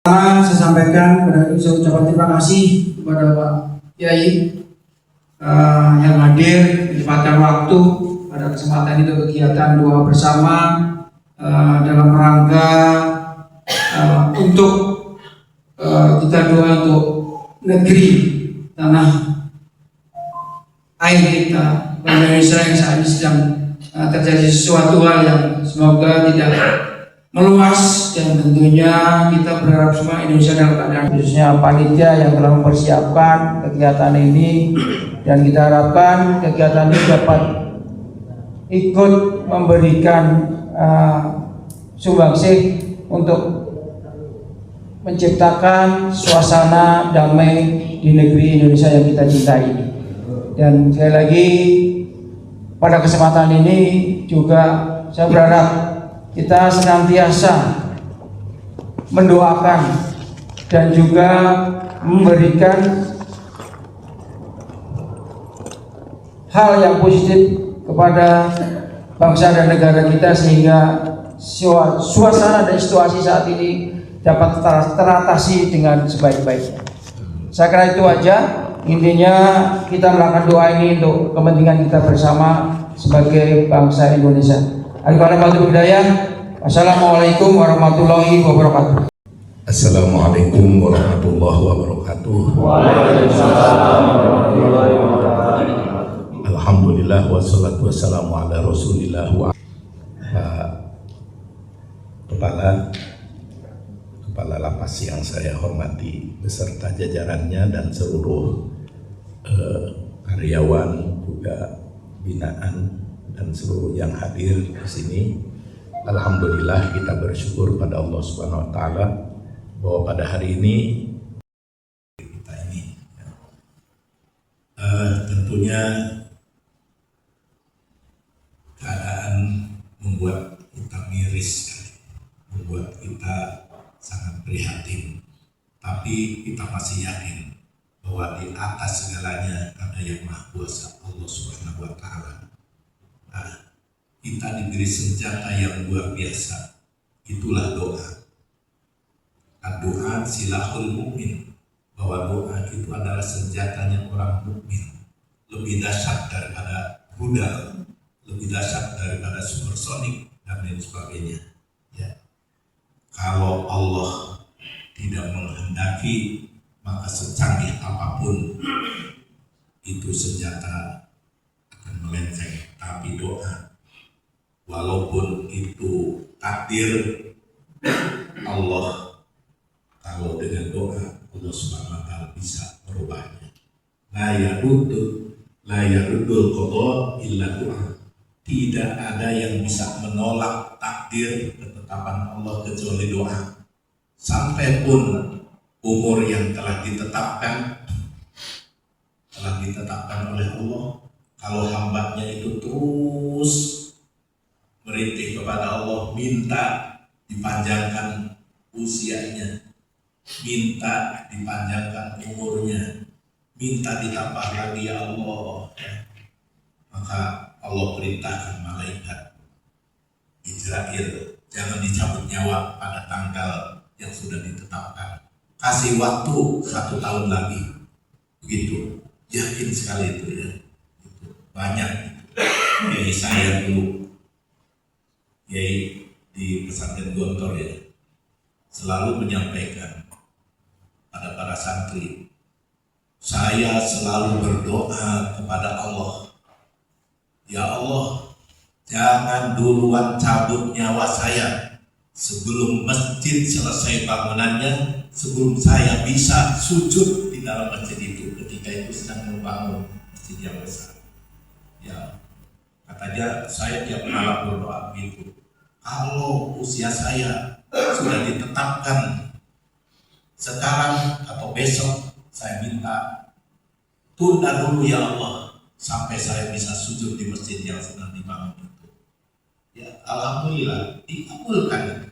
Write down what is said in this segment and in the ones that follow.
Saya sampaikan saya ucapkan terima kasih kepada Pak Kiai yang hadir menyempatkan waktu pada kesempatan itu kegiatan doa bersama dalam rangka untuk kita doa untuk negeri tanah air kita Indonesia yang saat ini sedang terjadi sesuatu hal yang semoga tidak meluas, dan tentunya kita berharap semua Indonesia dalam keadaan, khususnya panitia yang telah mempersiapkan kegiatan ini, dan kita harapkan kegiatan ini dapat ikut memberikan sumbangsih untuk menciptakan suasana damai di negeri Indonesia yang kita cintai ini. Dan sekali lagi pada kesempatan ini juga saya berharap kita senantiasa mendoakan dan juga memberikan hal yang positif kepada bangsa dan negara kita, sehingga suasana dan situasi saat ini dapat teratasi dengan sebaik-baiknya. Saya kira itu aja. Intinya kita melakukan doa ini untuk kepentingan kita bersama sebagai bangsa Indonesia. Assalamualaikum warahmatullahi wabarakatuh. Assalamualaikum warahmatullahi wabarakatuh. Waalaikumsalam warahmatullahi wabarakatuh. Alhamdulillah wassalatu wassalamu ala Rasulillah. Kepala lapas yang saya hormati beserta jajarannya dan seluruh karyawan juga binaan dan seluruh yang hadir di sini. Alhamdulillah kita bersyukur pada Allah Subhanahu wa taala bahwa pada hari ini kita ini tentunya keadaan membuat kita miris, membuat kita sangat prihatin, tapi kita masih yakin bahwa di atas segalanya ada yang Maha Kuasa, Allah Subhanahu wa taala. Kita diberi senjata yang luar biasa, itulah doa. Doa silahul mukmin, bahwa doa itu adalah senjatanya orang mukmin, lebih dahsyat daripada rudal, lebih dahsyat daripada supersonik dan lain sebagainya. Ya. Kalau Allah tidak menghendaki, maka secanggih apapun itu senjata akan melenceng. Tapi doa, walaupun itu takdir Allah, kalau dengan doa Allah Subhanahu wa taala bisa merubahnya. La yarudul qada illa doa. Tidak ada yang bisa menolak takdir ketetapan Allah kecuali doa. Sampai pun umur yang telah ditetapkan oleh Allah, kalau hambanya itu terus merintih kepada Allah, minta dipanjangkan usianya, minta dipanjangkan umurnya, minta ditambah lagi ya Allah, maka Allah perintahkan malaikat Israel, jangan dicabut nyawa pada tanggal yang sudah ditetapkan, kasih waktu 1 tahun lagi. Begitu, yakin sekali itu ya. Banyak dari saya dulu di pesantren Gontor ya, selalu menyampaikan pada para santri, saya selalu berdoa kepada Allah, ya Allah, jangan duluan cabut nyawa saya sebelum masjid selesai bangunannya, sebelum saya bisa sujud di dalam masjid itu, ketika itu sedang membangun masjid yang besar. Ya, katanya saya tiap malam berdoa begitu. Kalau usia saya sudah ditetapkan sekarang atau besok, saya minta tunda dulu ya Allah sampai saya bisa sujud di masjid yang sedang dibangun itu. Ya, alhamdulillah dikabulkan.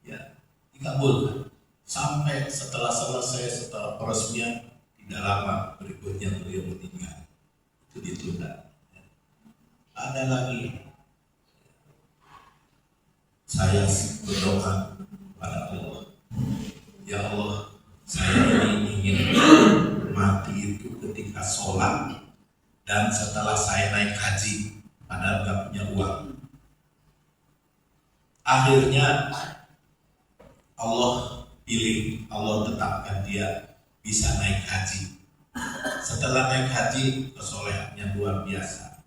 Ya, dikabulkan. Sampai setelah selesai, setelah peresmian, tidak lama berikutnya beliau meninggal. Itu ditunda. Ada lagi, saya berdoa pada Allah, ya sholat, dan setelah saya naik haji, padahal nggak punya uang. Akhirnya Allah pilih, Allah tetapkan dia bisa naik haji. Setelah naik haji, kesolehannya luar biasa.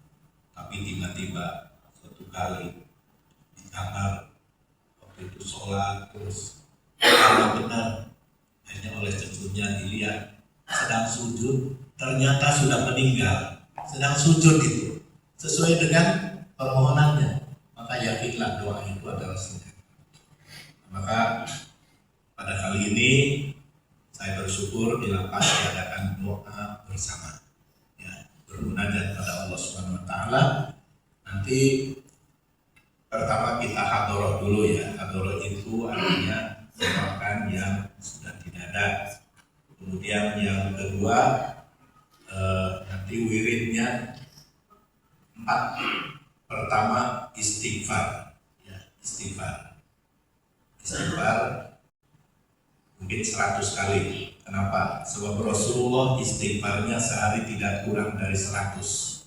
Tapi tiba-tiba suatu kali di kamar, waktu itu sholat, terus kalau benar, hanya oleh cucunya dilihat sedang sujud, ternyata sudah meninggal. Sedang sujud itu sesuai dengan permohonannya, maka yakinlah doa itu adalah senjata. Maka pada kali ini saya bersyukur bila pas diadakan doa bersama, ya, bermunajat pada Allah Subhanahu Wa Taala. Nanti pertama kita hadoroh dulu ya. Hadoroh itu artinya merupakan yang sudah tidak ada. Kemudian yang kedua nanti wiridnya 4. Pertama istighfar, ya, istighfar mungkin 100 kali. Kenapa? Sebab Rasulullah istighfarnya sehari tidak kurang dari 100.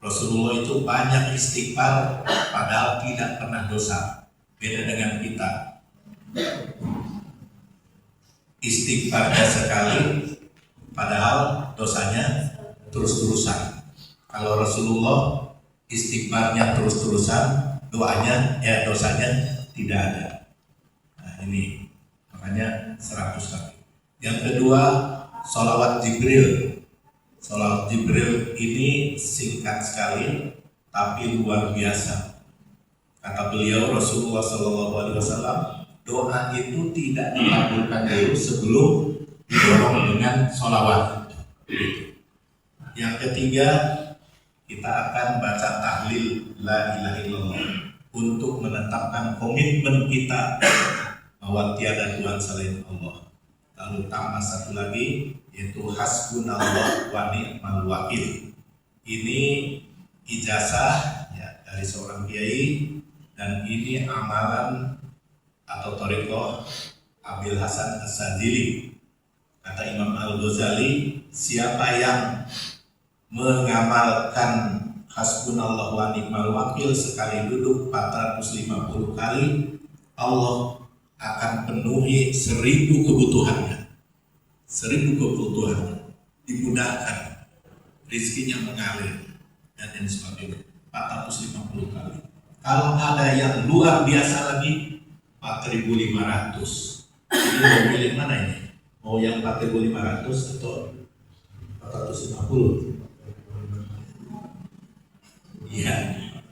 Rasulullah itu banyak istighfar padahal tidak pernah dosa. Beda dengan kita, istighfarnya sekali padahal dosanya terus-terusan. Kalau Rasulullah istighfarnya terus-terusan, dosanya tidak ada. Nah ini makanya 100 kali. Yang kedua, sholawat Jibril. Sholawat Jibril ini singkat sekali tapi luar biasa. Kata beliau Rasulullah SAW, doa itu tidak dikabulkan dulu sebelum didorong dengan sholawat. Yang ketiga, kita akan baca tahlil la ilaha illallah untuk menetapkan komitmen kita bahwa tiada Tuhan selain Allah. Lalu tambah satu lagi, yaitu hasbunallah wa ni'mal wakil. Ini ijazah ya, dari seorang kiai, dan ini amalan atau thariqah Abil Hasan As-Sadili. Kata Imam Al-Ghazali, siapa yang mengamalkan hasbunallah wa ni'mal wakil sekali duduk 450 kali, Allah akan penuhi 1000 kebutuhannya. 1000 kebutuhannya dimudahkan, rizkinya mengalir dan lain sebagainya. 450 kali. Kalau ada yang luar biasa lagi, 4500. Ini mau pilih mana ini? Mau yang 4500 atau 450? Iya,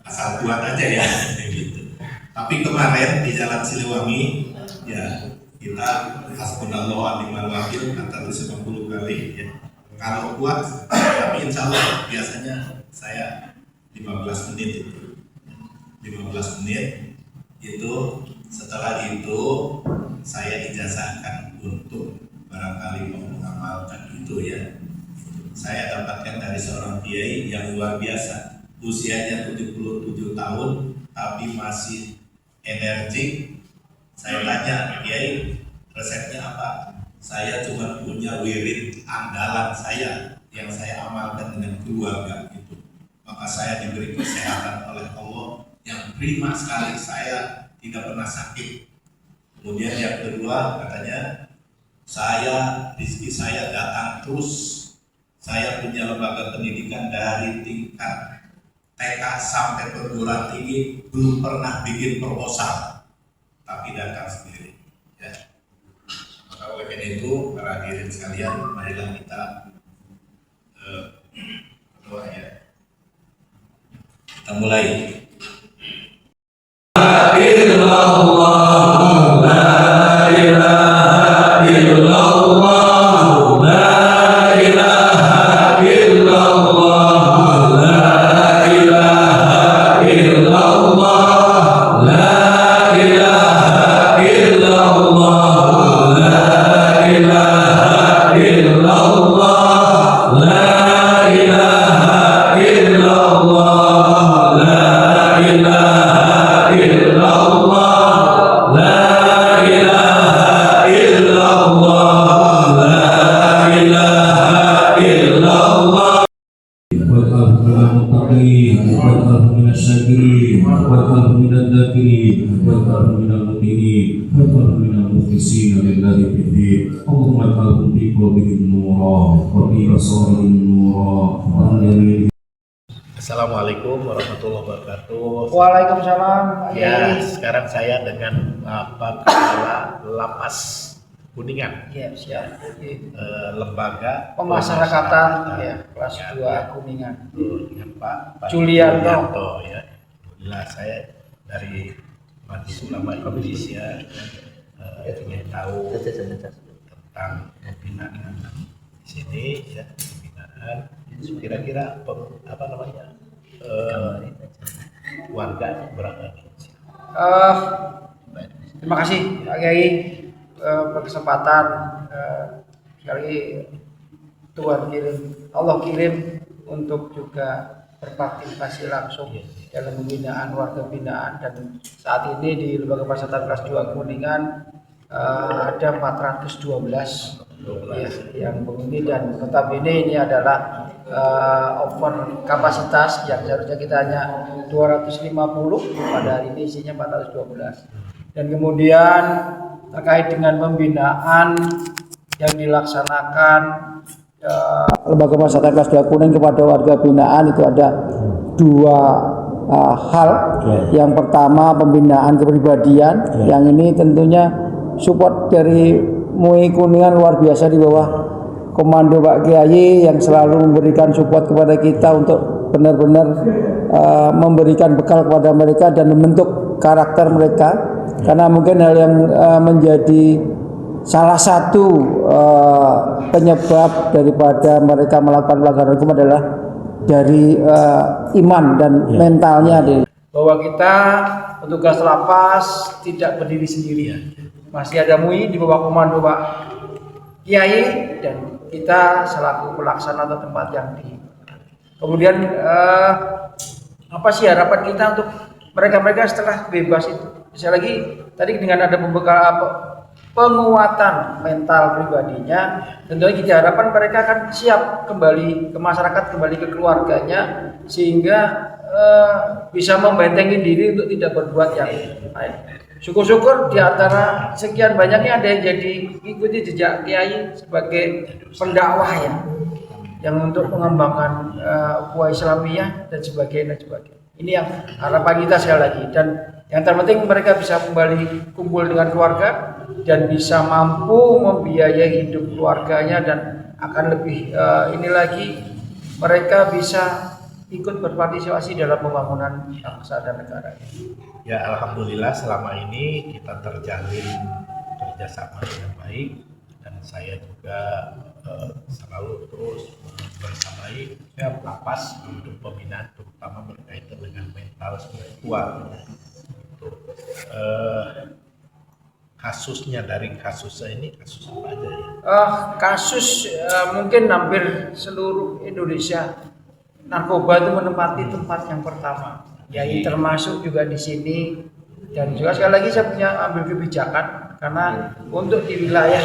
asal kuat aja ya. Gitu. Tapi kemarin di Jalan Siliwangi, ya kita hasbunallah wa ni'mal wakil 450 kali. Ya. Kalau kuat, tapi insya Allah biasanya saya 15 menit itu. 15 menit itu, setelah itu saya ijazahkan untuk barangkali mau mengamalkan itu ya. Saya dapatkan dari seorang kiai yang luar biasa. Usianya 77 tahun tapi masih energik. Saya tanya, kiai resepnya apa? Saya cuma punya wirid andalan saya yang saya amalkan dengan keluarga itu. Maka saya diberi kesehatan oleh Allah yang prima sekali, saya tidak pernah sakit. Kemudian yang kedua katanya, rezeki saya datang terus. Saya punya lembaga pendidikan dari tingkat TK sampai perguruan tinggi, belum pernah bikin proposal, tapi datang sendiri. Ya. Maka oleh karena itu, para hadirin sekalian, marilah kita berdoa ya. Kita mulai. La الشاكرين واجعله من الذاكرين واجعله من المطيعين واجعله من المخلصين لله في الدين اللهم اجعلهم في قلوبهم نورا وفي أبصارهم نورا وعن يمينهم. Assalamualaikum warahmatullahi wabarakatuh. Waalaikumsalam. Pak Ya, Kiai. sekarang saya dengan Bapak Kepala Lapas Kuningan, Ya, siap. lembaga Pemasyarakatan ya, kelas Ya, 2 ya. Kuningan. dengan Pak Julianto. ya. Alhamdulillah saya dari Majelis Ulama Indonesia ingin tahu tentang pembinaan di sini ya, pembinaan kira-kira warga berapa nih? Terima kasih Pak Kiai berkesempatan sekali Tuhan kirim, Allah kirim untuk juga berpartisipasi langsung dalam pembinaan warga binaan, dan saat ini di Lembaga Pemasyarakatan kelas 2 Kuningan ada 412 ya, yang mengikuti, dan notabene ini adalah open kapasitas yang seharusnya kita hanya 250, pada hari ini isinya 412. Dan kemudian terkait dengan pembinaan yang dilaksanakan Lembaga Pemasyarakatan kelas 2 Kuning kepada warga binaan itu ada dua hal. Yang pertama pembinaan kepribadian, yang ini tentunya support dari MUI Kuningan luar biasa di bawah komando Pak Kiai yang selalu memberikan support kepada kita untuk benar-benar memberikan bekal kepada mereka dan membentuk karakter mereka, karena mungkin hal yang menjadi salah satu penyebab daripada mereka melakukan pelanggaran hukum adalah dari iman dan mentalnya, bahwa kita petugas lapas tidak berdiri sendirian, masih ada MUI di bawah komando Pak Kiai, dan kita selaku pelaksana atau tempat yang di. Kemudian apa sih harapan kita untuk mereka-mereka setelah bebas itu? Bisa lagi tadi dengan ada penguatan mental pribadinya, tentunya kita harapkan mereka akan siap kembali ke masyarakat, kembali ke keluarganya, sehingga bisa membentengi diri untuk tidak berbuat yang lain. Syukur-syukur di antara sekian banyaknya ada yang jadi ikuti jejak Kiai sebagai pendakwah ya, yang untuk mengembangkan ukhuwah Islamiyah dan sebagainya. Ini yang harapan kita sekali lagi, dan yang terpenting mereka bisa kembali kumpul dengan keluarga dan bisa mampu membiayai hidup keluarganya, dan akan lebih ini lagi mereka bisa ikut berpartisipasi dalam pembangunan bangsa dan negara. Ya, alhamdulillah selama ini kita terjalin kerjasama dengan baik, dan saya juga selalu terus bersamai lapas untuk pembinaan, terutama berkaitan dengan mental spiritual. Kasusnya dari kasusnya ini kasus apa aja ya? Kasus mungkin hampir seluruh Indonesia narkoba itu menempati tempat yang pertama. Ya, ini termasuk juga di sini, dan juga sekali lagi saya punya ambil kebijakan, karena untuk di wilayah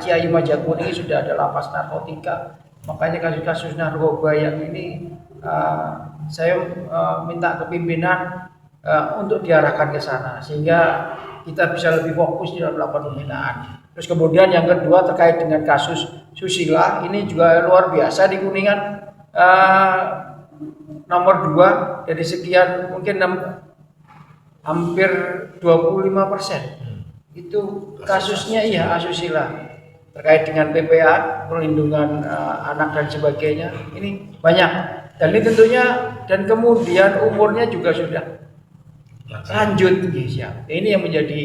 Ciayu Majakuning ini sudah ada lapas narkotika, makanya kasus-kasus narkoba yang ini saya minta ke pimpinan untuk diarahkan ke sana sehingga kita bisa lebih fokus dalam melakukan pembinaan. Terus kemudian yang kedua terkait dengan kasus susila, ini juga luar biasa di Kuningan. Nomor 2 dari sekian mungkin hampir 25% itu kasusnya asusila, terkait dengan PPA, perlindungan anak dan sebagainya. Ini banyak, dan ini tentunya, dan kemudian umurnya juga sudah lanjut ya. Ini yang menjadi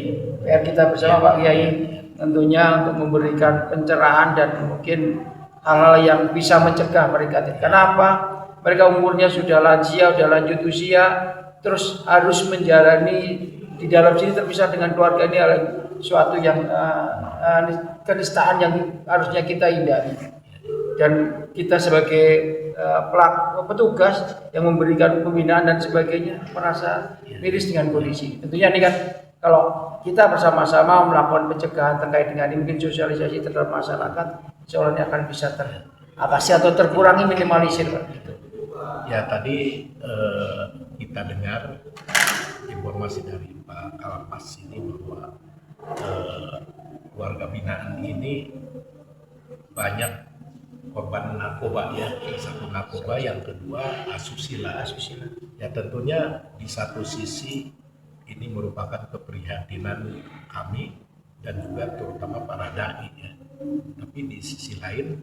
PR kita bersama Pak Kiai, tentunya untuk memberikan pencerahan dan mungkin hal-hal yang bisa mencegah mereka. Kenapa? Mereka umurnya sudah lansia, sudah lanjut usia, terus harus menjalani di dalam sini terpisah dengan keluarga, ini adalah suatu yang kenistaan yang harusnya kita hindari. Dan kita sebagai petugas yang memberikan pembinaan dan sebagainya merasa miris dengan kondisi. Tentunya ini kan kalau kita bersama-sama melakukan pencegahan terkait dengan ini, mungkin sosialisasi terhadap masyarakat, insya Allah ini akan bisa teratasi atau terkurangi, minimalisir. Ya, tadi kita dengar informasi dari Pak Kalapas ini bahwa keluarga binaan ini banyak korban narkoba ya, satu narkoba, yang kedua asusila. Ya tentunya di satu sisi ini merupakan keprihatinan kami dan juga terutama para dai ya. Tapi di sisi lain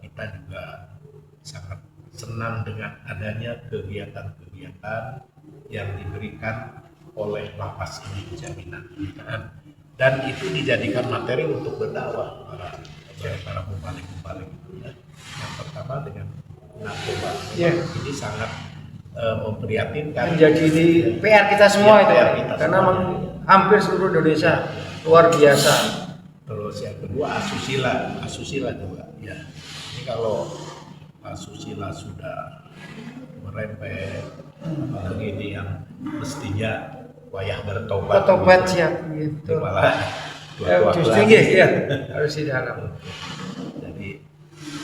kita juga sangat senang dengan adanya kegiatan-kegiatan yang diberikan oleh lapas ini, jaminan binaan, dan itu dijadikan materi untuk berdakwah para mubalik itu ya. Yang pertama dengan narkoba, ini sangat memprihatinkan. Menjadi ini PR kita semua itu, PR kita karena semuanya. hampir seluruh Indonesia luar biasa. Terus yang kedua asusila juga ya. Ini kalau asusila sudah merembet, apalagi ini yang mestinya wayah bertobat Ya, ini gitu. malah tua-tua Justru lagi. ya, harus di dalam. Jadi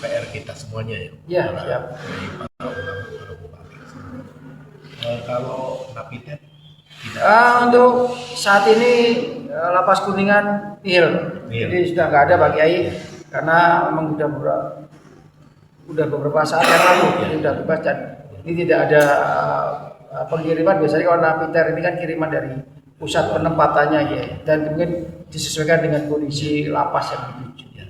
PR kita semuanya ya. Ya, para, siap. dari para ulama, para bupati semua. Kalau Napiter tidak Untuk saat ini lapas Kuningan nihil. Nihil. Jadi sudah nggak ada Pak Kiai, karena memang udah beberapa saat yang lalu ini sudah bebas, dan ini tidak ada pengiriman. Biasanya kalau napiter ini kan kiriman dari pusat penempatannya ya, dan mungkin disesuaikan dengan kondisi lapas yang dituju.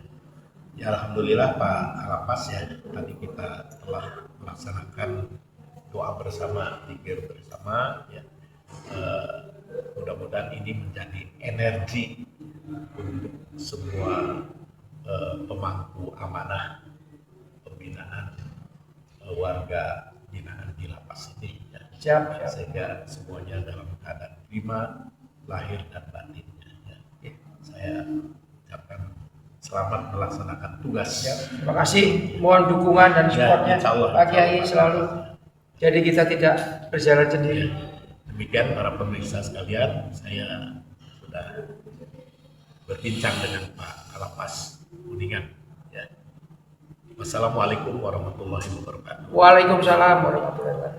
Ya, alhamdulillah Pak Kalapas ya, tadi kita telah melaksanakan doa bersama, zikir bersama ya. Mudah-mudahan ini menjadi energi untuk semua pemangku amanah pembinaan warga binaan di lapas ini ya. Siap. Sehingga semuanya dalam keadaan prima lahir dan batinnya ya. Saya ucapkan selamat melaksanakan tugas ya. Terima kasih, mohon dukungan dan supportnya insyaallah, Pak Kiai insyaallah. selalu. Jadi kita tidak berjalan sendiri. Demikian para pemirsa sekalian, saya sudah berbincang dengan Pak Kalapas Kuningan ya. Wassalamualaikum warahmatullahi wabarakatuh. Waalaikumsalam warahmatullahi wabarakatuh.